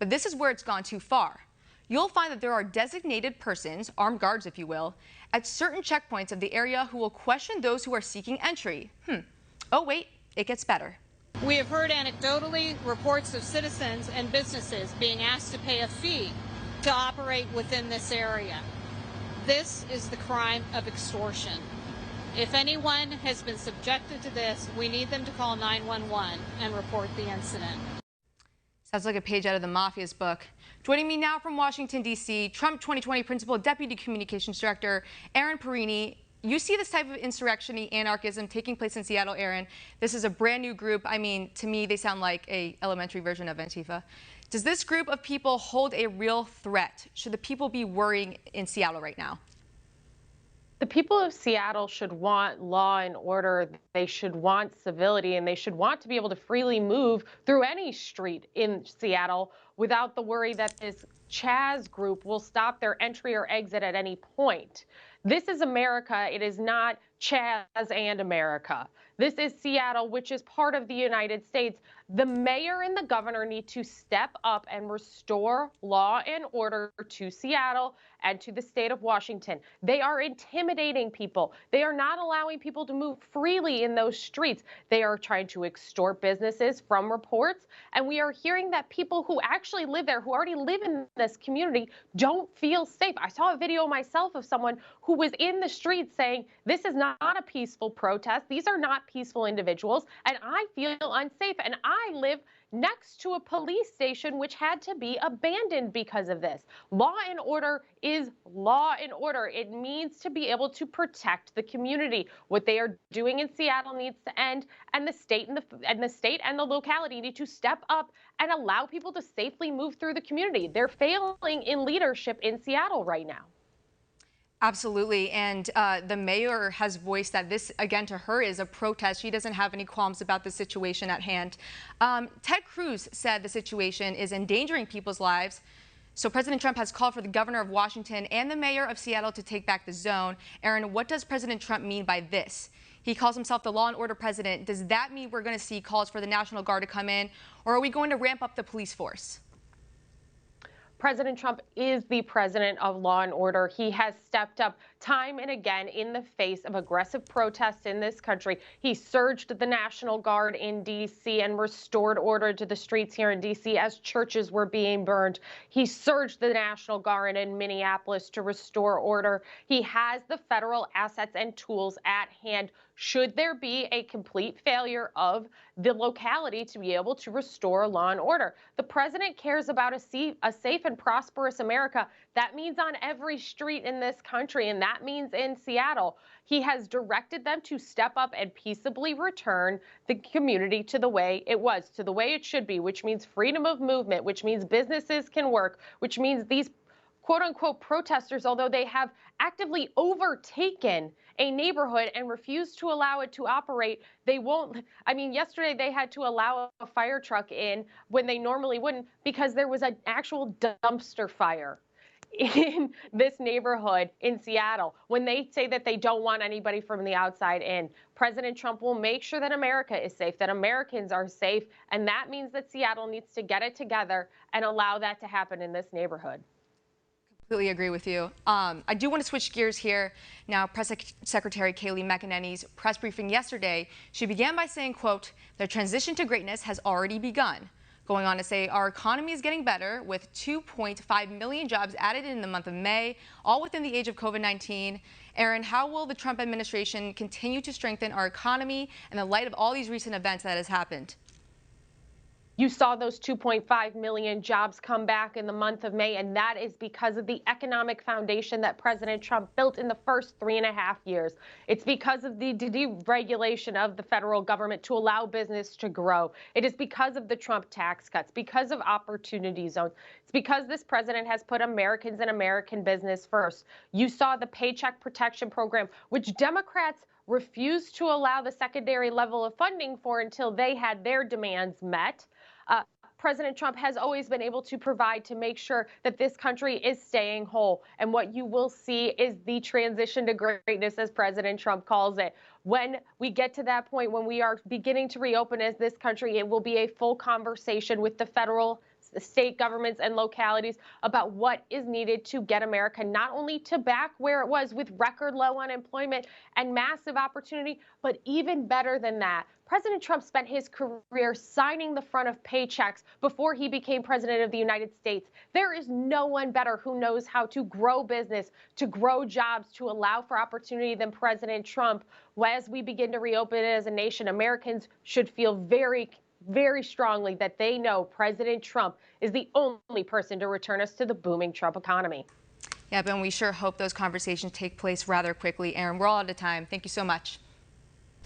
But this is where it's gone too far. You'll find that there are designated persons, armed guards if you will, at certain checkpoints of the area who will question those who are seeking entry. Oh wait, it gets better. We have heard anecdotally reports of citizens and businesses being asked to pay a fee to operate within this area. This is the crime of extortion. If anyone has been subjected to this, we need them to call 911 and report the incident. Sounds like a page out of the Mafia's book. Joining me now from Washington, D.C., Trump 2020 Principal Deputy Communications Director Erin Perrine. You see this type of insurrection, anarchism taking place in Seattle, Erin. This is a brand new group. I mean, to me, they sound like a elementary version of Antifa. Does this group of people hold a real threat? Should the people be worrying in Seattle right now? The people of Seattle should want law and order. They should want civility, and they should want to be able to freely move through any street in Seattle without the worry that this CHAZ group will stop their entry or exit at any point. This is America. It is not CHAZ and America. This is Seattle, which is part of the United States. The mayor and the governor need to step up and restore law and order to Seattle and to the state of Washington. They are intimidating people. They are not allowing people to move freely in those streets. They are trying to extort businesses from reports. And we are hearing that people who actually live there, who already live in this community, don't feel safe. I saw a video myself of someone who was in the streets saying, this is not a peaceful protest. These are not peaceful individuals, and I feel unsafe. And I live next to a police station which had to be abandoned because of this. Law and order is law and order. It means to be able to protect the community. What they are doing in Seattle needs to end, and the state and the locality need to step up and allow people to safely move through the community. They're failing in leadership in Seattle right now. Absolutely. And the mayor has voiced that this, again, to her is a protest. She doesn't have any qualms about the situation at hand. Ted Cruz said the situation is endangering people's lives. So President Trump has called for the governor of Washington and the mayor of Seattle to take back the zone. Erin, what does President Trump mean by this? He calls himself the law and order president. Does that mean we're going to see calls for the National Guard to come in, or are we going to ramp up the police force? President Trump is the president of law and order. He has stepped up time and again in the face of aggressive protests in this country. He surged the National Guard in D.C. and restored order to the streets here in D.C. as churches were being burned. He surged the National Guard in Minneapolis to restore order. He has the federal assets and tools at hand should there be a complete failure of the locality to be able to restore law and order. The president cares about a safe and prosperous America. That means on every street in this country, and that means in Seattle. He has directed them to step up and peaceably return the community to the way it was, to the way it should be, which means freedom of movement, which means businesses can work, which means these quote-unquote protesters, although they have actively overtaken a neighborhood and refused to allow it to operate, they won't. I mean, yesterday they had to allow a fire truck in when they normally wouldn't because there was an actual dumpster fire in this neighborhood in Seattle. When they say that they don't want anybody from the outside in, President Trump will make sure that America is safe, that Americans are safe, and that means that Seattle needs to get it together and allow that to happen in this neighborhood. Completely agree with you. I do want to switch gears here. Now, Press Secretary Kayleigh McEnany's press briefing yesterday, she began by saying, quote, the transition to greatness has already begun. Going on to say our economy is getting better with 2.5 million jobs added in the month of May, all within the age of COVID-19. Erin, how will the Trump administration continue to strengthen our economy in the light of all these recent events that has happened? You saw those 2.5 million jobs come back in the month of May, and that is because of the economic foundation that President Trump built in the first 3.5 years. It's because of the deregulation of the federal government to allow business to grow. It is because of the Trump tax cuts, because of opportunity zones. It's because this president has put Americans and American business first. You saw the Paycheck Protection Program, which Democrats refused to allow the secondary level of funding for until they had their demands met. President Trump has always been able to provide to make sure that this country is staying whole. And what you will see is the transition to greatness, as President Trump calls it. When we get to that point, when we are beginning to reopen as this country, it will be a full conversation with the federal, state governments and localities about what is needed to get America not only to back where it was with record low unemployment and massive opportunity, but even better than that. President Trump spent his career signing the front of paychecks before he became president of the United States. There is no one better who knows how to grow business, to grow jobs, to allow for opportunity than President Trump. As we begin to reopen it as a nation, Americans should feel very strongly that they know President Trump is the only person to return us to the booming Trump economy. Yeah, Ben, we sure hope those conversations take place rather quickly. Erin, we're all out of time. Thank you so much.